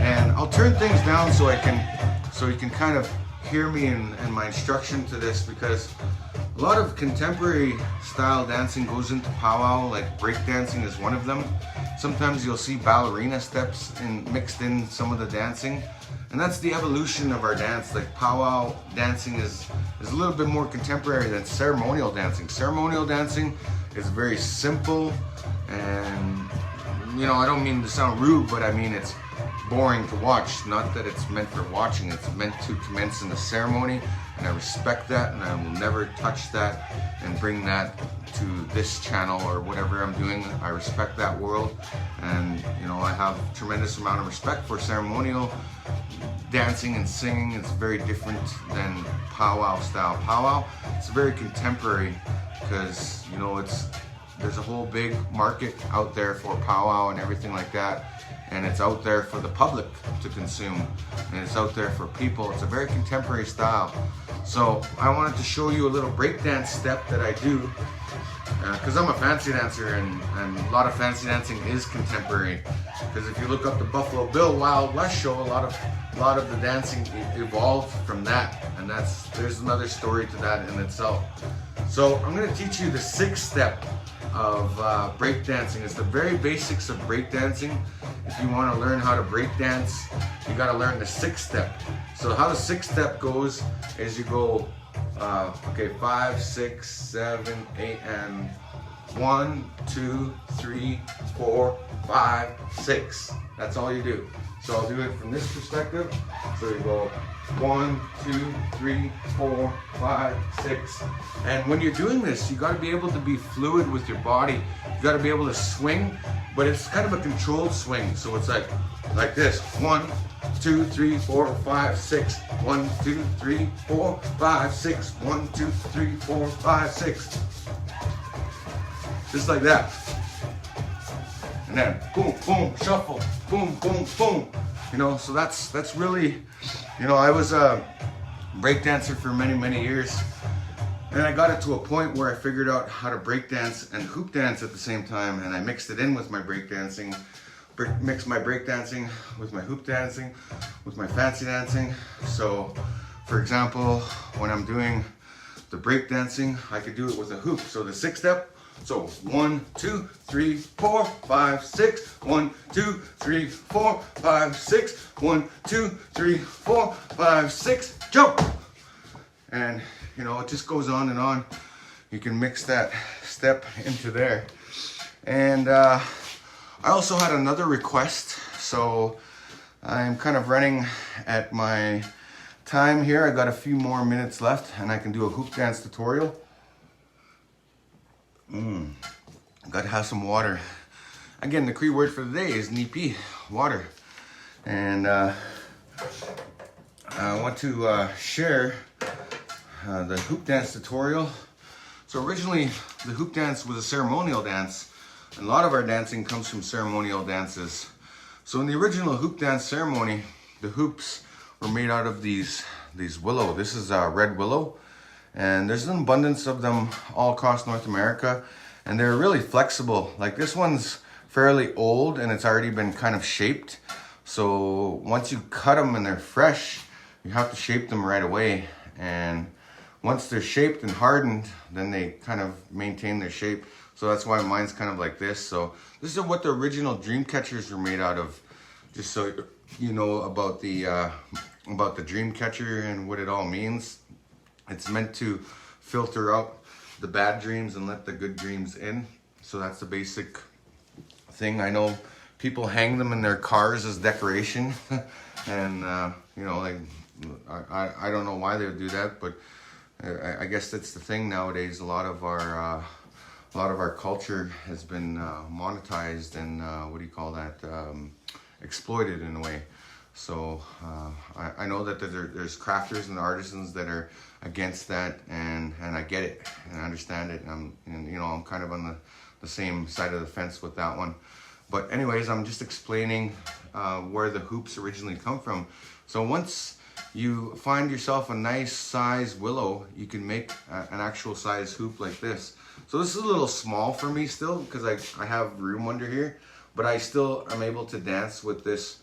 and I'll turn things down so you can kind of hear me and my instruction to this, because a lot of contemporary style dancing goes into powwow, like breakdancing is one of them. Sometimes you'll see ballerina steps mixed in some of the dancing, and that's the evolution of our dance. Like powwow dancing is a little bit more contemporary than ceremonial dancing. Ceremonial dancing is very simple, and you know, I don't mean to sound rude, but I mean it's boring to watch. Not that it's meant for watching, it's meant to commence in the ceremony, and I respect that, and I will never touch that and bring that to this channel or whatever I'm doing. I respect that world, and you know, I have a tremendous amount of respect for ceremonial dancing and singing. It's very different than powwow style. Powwow, it's very contemporary, because you know, there's a whole big market out there for powwow and everything like that, and it's out there for the public to consume, and it's out there for people. It's a very contemporary style. So I wanted to show you a little breakdance step that I do, because I'm a fancy dancer, and a lot of fancy dancing is contemporary. Because if you look up the Buffalo Bill Wild West show, a lot of the dancing evolved from that, and there's another story to that in itself. So I'm going to teach you the 6th step of breakdancing. It's the very basics of breakdancing. If you want to learn how to breakdance, you got to learn the 6th step. So how the 6th step goes is you go Okay, 5, 6, 7, 8, and 1, 2, 3, 4, 5, 6. That's all you do. So I'll do it from this perspective. So you go 1, 2, 3, 4, 5, 6. And when you're doing this, you got to be able to be fluid with your body. You got to be able to swing, but it's kind of a controlled swing. So it's like this. 1, 2, 3, 4, 5, 6. 1, 2, 3, 4, 5, 6. 1, 2, 3, 4, 5, 6. Just like that. And then boom, boom, shuffle, boom, boom, boom. You know, so that's really, you know, I was a break dancer for many, many years. And I got it to a point where I figured out how to break dance and hoop dance at the same time. And I mixed it in with my break dancing, mixed my break dancing with my hoop dancing, with my fancy dancing. So, for example, when I'm doing the break dancing, I could do it with a hoop. So the 6-step. So 1, 2, 3, 4, 5, 6. 1, 2, 3, 4, 5, 6. 1, 2, 3, 4, 5, 6. Jump! And you know, it just goes on and on. You can mix that step into there. And I also had another request. So I'm kind of running at my time here. I got a few more minutes left and I can do a hoop dance tutorial. Gotta have some water. Again, the Cree word for the day is nipi, water. And I want to share the hoop dance tutorial. So originally, the hoop dance was a ceremonial dance. And a lot of our dancing comes from ceremonial dances. So in the original hoop dance ceremony, the hoops were made out of these willow. This is red willow. And there's an abundance of them all across North America. And they're really flexible. Like this one's fairly old and it's already been kind of shaped. So once you cut them and they're fresh, you have to shape them right away. And once they're shaped and hardened, then they kind of maintain their shape. So that's why mine's kind of like this. So this is what the original dream catchers were made out of. Just so you know about the dream catcher and what it all means. It's meant to filter out the bad dreams and let the good dreams in. So that's the basic thing. I know people hang them in their cars as decoration. And, you know, like, I don't know why they would do that, but I guess that's the thing nowadays. A lot of our culture has been monetized and, exploited in a way. So I know that there's crafters and artisans that are against that, and I get it and I understand it. And you know, I'm kind of on the same side of the fence with that one. But anyways, I'm just explaining where the hoops originally come from. So once you find yourself a nice size willow, you can make an actual size hoop like this. So this is a little small for me still because I have room under here, but I still am able to dance with this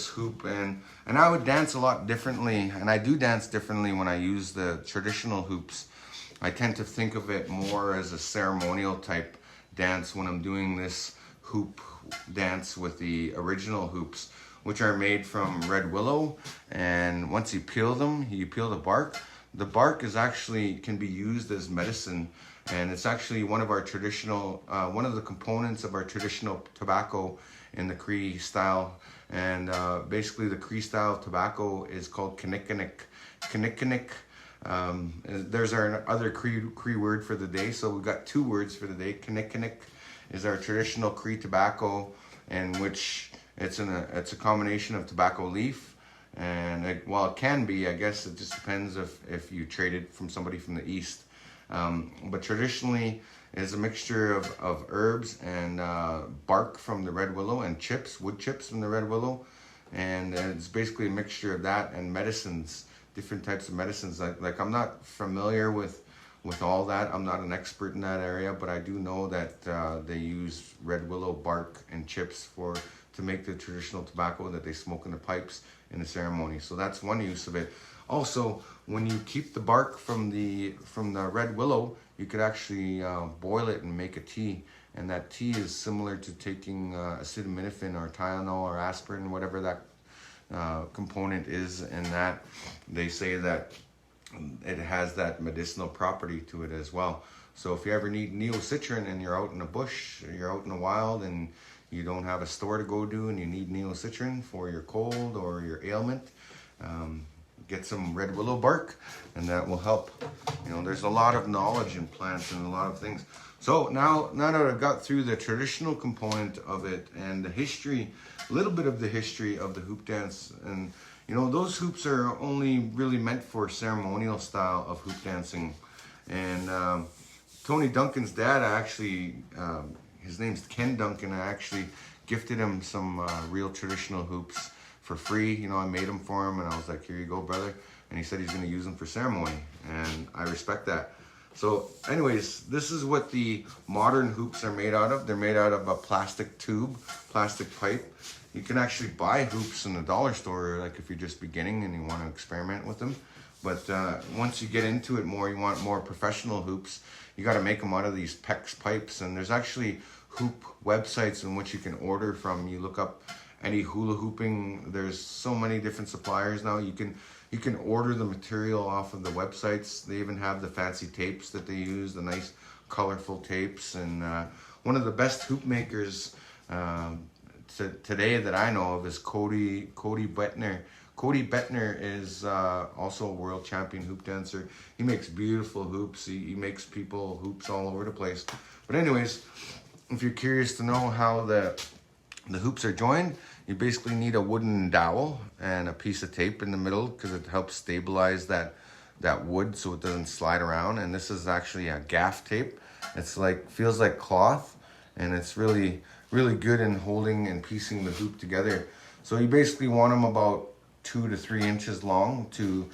hoop, and I would dance a lot differently, and I do dance differently when I use the traditional hoops. I tend to think of it more as a ceremonial type dance when I'm doing this hoop dance with the original hoops, which are made from red willow. And once you peel them, you peel the bark. The bark is actually can be used as medicine, and it's actually one of our traditional, one of the components of our traditional tobacco in the Cree style. And basically the Cree style tobacco is called kinnikinnick. Kinnikinnick. There's our other Cree word for the day. So we've got two words for the day. Kinnikinnick is our traditional Cree tobacco, in which it's a combination of tobacco leaf, and it can be, I guess it just depends if you trade it from somebody from the east. But traditionally is a mixture of herbs and bark from the red willow and chips, wood chips from the red willow. And it's basically a mixture of that and medicines, different types of medicines. Like I'm not familiar with all that. I'm not an expert in that area, but I do know that they use red willow bark and chips to make the traditional tobacco that they smoke in the pipes in the ceremony. So that's one use of it. Also, when you keep the bark from the red willow, you could actually boil it and make a tea. And that tea is similar to taking acetaminophen or Tylenol or aspirin, whatever that component is in that. They say that it has that medicinal property to it as well. So if you ever need neocitrin and you're out in the bush, or you're out in the wild and you don't have a store to go to and you need neocitrin for your cold or your ailment, get some red willow bark and that will help. You know, there's a lot of knowledge in plants and a lot of things. So now that I've got through the traditional component of it and the history, a little bit of the history of the hoop dance, and you know, those hoops are only really meant for ceremonial style of hoop dancing. And Tony Duncan's dad, his name's Ken Duncan, I actually gifted him some real traditional hoops for free. You know, I made them for him and I was like, here you go, brother. And he said he's gonna use them for ceremony, and I respect that. So anyways, this is what the modern hoops are made out of. They're made out of a plastic tube, plastic pipe. You can actually buy hoops in the dollar store, like if you're just beginning and you want to experiment with them. But once you get into it more, you want more professional hoops, you got to make them out of these PEX pipes. And there's actually hoop websites in which you can order from. You look up any hula hooping. There's so many different suppliers now. You can order the material off of the websites. They even have the fancy tapes that they use, the nice colorful tapes. And one of the best hoop makers today that I know of is Cody Bettner. Cody Bettner is also a world champion hoop dancer. He makes beautiful hoops. He makes people hoops all over the place. But anyways, if you're curious to know how the hoops are joined, you basically need a wooden dowel and a piece of tape in the middle because it helps stabilize that wood so it doesn't slide around. And this is actually a gaff tape. It's like, feels like cloth, and it's really good in holding and piecing the hoop together. So you basically want them about 2 to 3 inches long to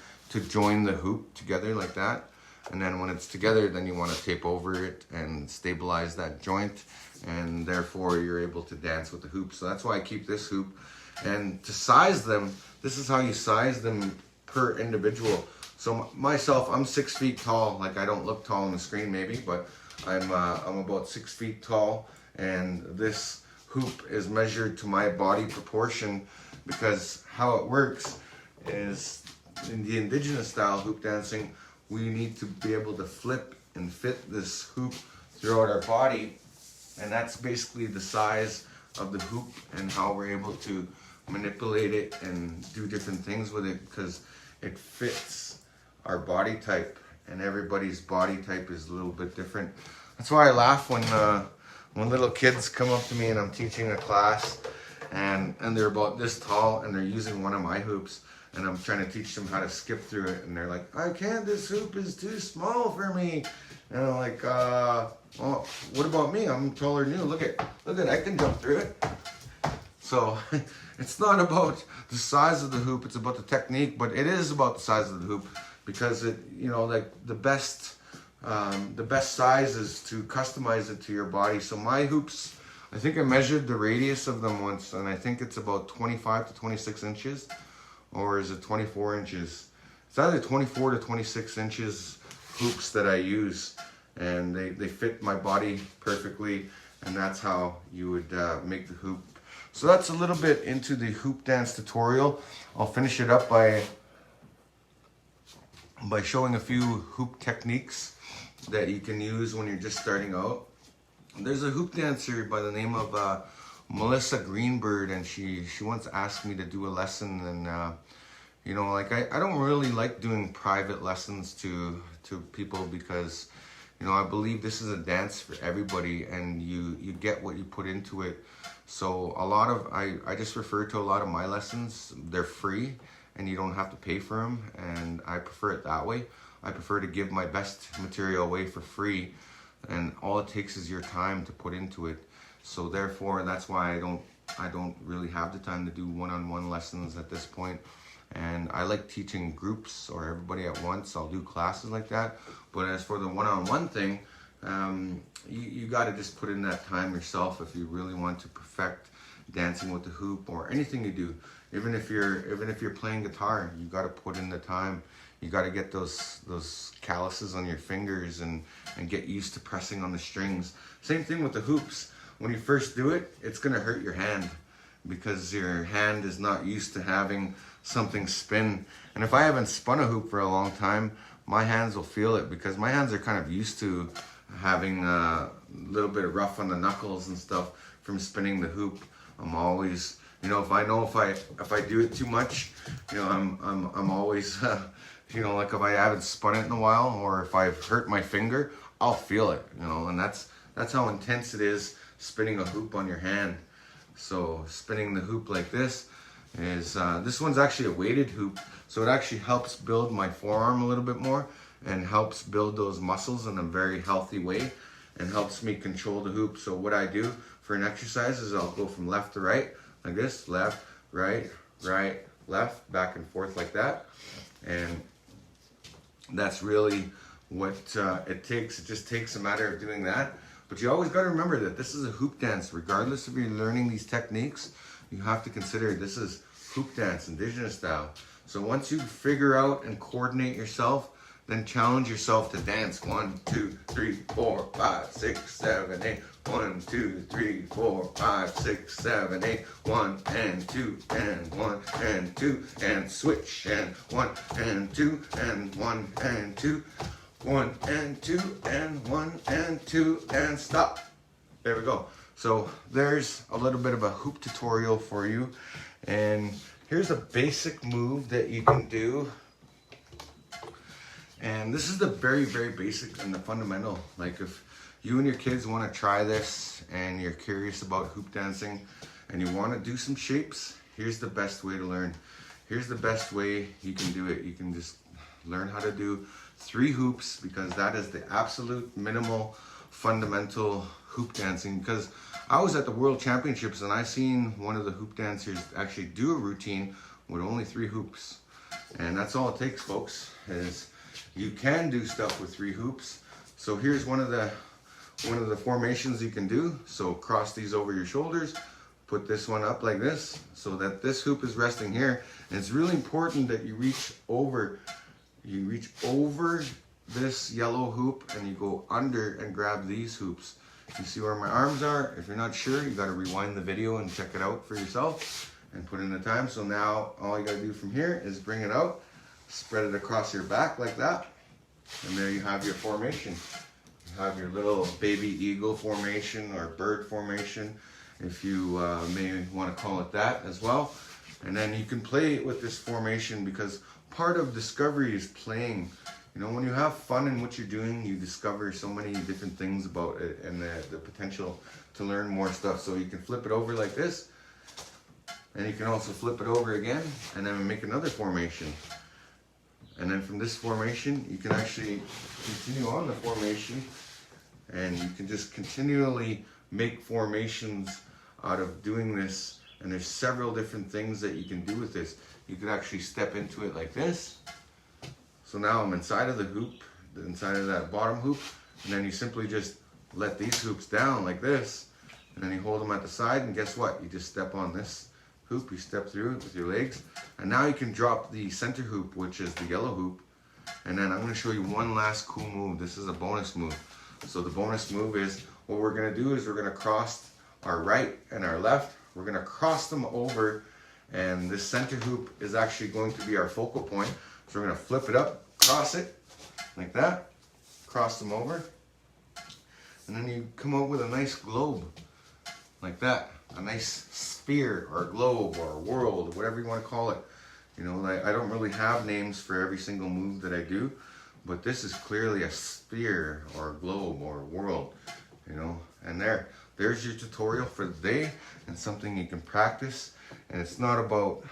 join the hoop together like that. And then when it's together, then you want to tape over it and stabilize that joint, and therefore you're able to dance with the hoop. So that's why I keep this hoop. And to size them, this is how you size them per individual. So myself, I'm 6 feet tall. Like, I don't look tall on the screen maybe, but I'm about 6 feet tall, and this hoop is measured to my body proportion, because how it works is in the Indigenous style hoop dancing, we need to be able to flip and fit this hoop throughout our body, and that's basically the size of the hoop and how we're able to manipulate it and do different things with it, because it fits our body type, and everybody's body type is a little bit different. That's why I laugh when little kids come up to me and I'm teaching a class and they're about this tall and they're using one of my hoops, and I'm trying to teach them how to skip through it, and they're like, I can't, this hoop is too small for me. And I'm like, well, what about me? I'm taller than you. Look at, I can jump through it. So it's not about the size of the hoop, it's about the technique, but it is about the size of the hoop, because it, you know, like the best size is to customize it to your body. So my hoops, I think I measured the radius of them once, and I think it's about 25 to 26 inches, or is it 24 inches? It's either 24 to 26 inches hoops that I use, and they fit my body perfectly, and that's how you would make the hoop. So that's a little bit into the hoop dance tutorial. I'll finish it up by showing a few hoop techniques that you can use when you're just starting out. There's a hoop dancer by the name of Melissa Greenbird, and she once asked me to do a lesson, and you know, like I don't really like doing private lessons to people, because you know, I believe this is a dance for everybody, and you get what you put into it. So a lot of I just refer to a lot of my lessons, they're free and you don't have to pay for them, and I prefer it that way. I prefer to give my best material away for free, and all it takes is your time to put into it. So therefore, that's why I don't really have the time to do one-on-one lessons at this point. And I like teaching groups or everybody at once. I'll do classes like that. But as for the one-on-one thing, you got to just put in that time yourself if you really want to perfect dancing with the hoop or anything you do. Even if you're playing guitar, you got to put in the time. You got to get those calluses on your fingers and get used to pressing on the strings. Same thing with the hoops. When you first do it, it's gonna hurt your hand. because your hand is not used to having something spin. And if I haven't spun a hoop for a long time, my hands will feel it, because my hands are kind of used to having a little bit of rough on the knuckles and stuff from spinning the hoop. I'm always, you know, if I do it too much, you know, I'm always, you know, like if I haven't spun it in a while, or if I've hurt my finger, I'll feel it, you know, and that's how intense it is spinning a hoop on your hand. So spinning the hoop like this is, this one's actually a weighted hoop, so it actually helps build my forearm a little bit more and helps build those muscles in a very healthy way and helps me control the hoop. So what I do for an exercise is I'll go from left to right like this, left, right, right, left, back and forth like that. And that's really what it takes. It just takes a matter of doing that. But you always got to remember that this is a hoop dance. Regardless if you're learning these techniques, you have to consider this is hoop dance, Indigenous style. So once you figure out and coordinate yourself, then challenge yourself to dance. 1, 2, 3, 4, 5, 6, 7, 8. 1, 2, 3, 4, 5, 6, 7, 8. 1 and 2 and 1 and 2 and switch and 1 and 2 and 1 and 2. 1 and 2 and 1 and 2 and stop. There we go. So there's a little bit of a hoop tutorial for you. And here's a basic move that you can do. And this is the very, very basic and the fundamental. Like if you and your kids want to try this and you're curious about hoop dancing and you want to do some shapes, here's the best way to learn. Here's the best way you can do it. You can just learn how to do 3 hoops, because that is the absolute minimal fundamental hoop dancing. Because I was at the World Championships and I seen one of the hoop dancers actually do a routine with only 3 hoops. And that's all it takes, folks, is you can do stuff with 3 hoops. So here's one of the formations you can do. So cross these over your shoulders, put this one up like this so that this hoop is resting here. And it's really important that you reach over this yellow hoop and you go under and grab these hoops. You see where my arms are? If you're not sure, you got to rewind the video and check it out for yourself and put in the time. So now all you got to do from here is bring it out, spread it across your back like that, and there you have your formation. You have your little baby eagle formation or bird formation, if you may want to call it that as well. And then you can play with this formation, because part of discovery is playing. You know, when you have fun in what you're doing, you discover so many different things about it and the potential to learn more stuff. So you can flip it over like this, and you can also flip it over again and then make another formation. And then from this formation, you can actually continue on the formation, and you can just continually make formations out of doing this. And there's several different things that you can do with this. You could actually step into it like this. So now I'm inside of the hoop, inside of that bottom hoop, and then you simply just let these hoops down like this, and then you hold them at the side, and guess what? You just step on this hoop, you step through it with your legs, and now you can drop the center hoop, which is the yellow hoop. And then I'm going to show you one last cool move. This is a bonus move. So the bonus move is, what we're going to do is we're going to cross our right and our left. We're going to cross them over, and this center hoop is actually going to be our focal point. So we're going to flip it up, cross it like that, cross them over, and then you come out with a nice globe like that, a nice sphere or globe or world, whatever you want to call it. You know, I don't really have names for every single move that I do, but this is clearly a sphere or a globe or a world, you know. And there's your tutorial for the day, and something you can practice. And it's not about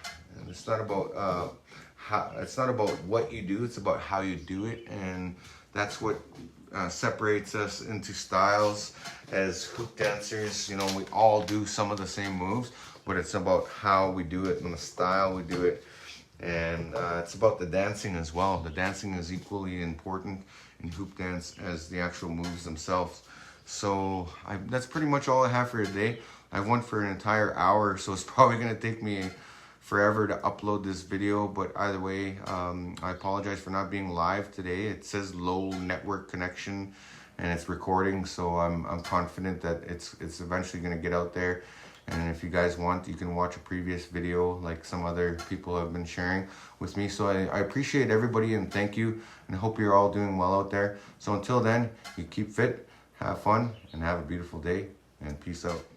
what you do, it's about how you do it. And that's what separates us into styles as hoop dancers. You know, we all do some of the same moves, but it's about how we do it and the style we do it. And it's about the dancing as well. The dancing is equally important in hoop dance as the actual moves themselves. So that's pretty much all I have for today. I've went for an entire hour, so it's probably going to take me forever to upload this video. But either way, I apologize for not being live today. It says low network connection, and it's recording, so I'm confident that it's eventually going to get out there. And if you guys want, you can watch a previous video like some other people have been sharing with me. So I appreciate everybody and thank you, and hope you're all doing well out there. So until then, you keep fit, have fun, and have a beautiful day, and peace out.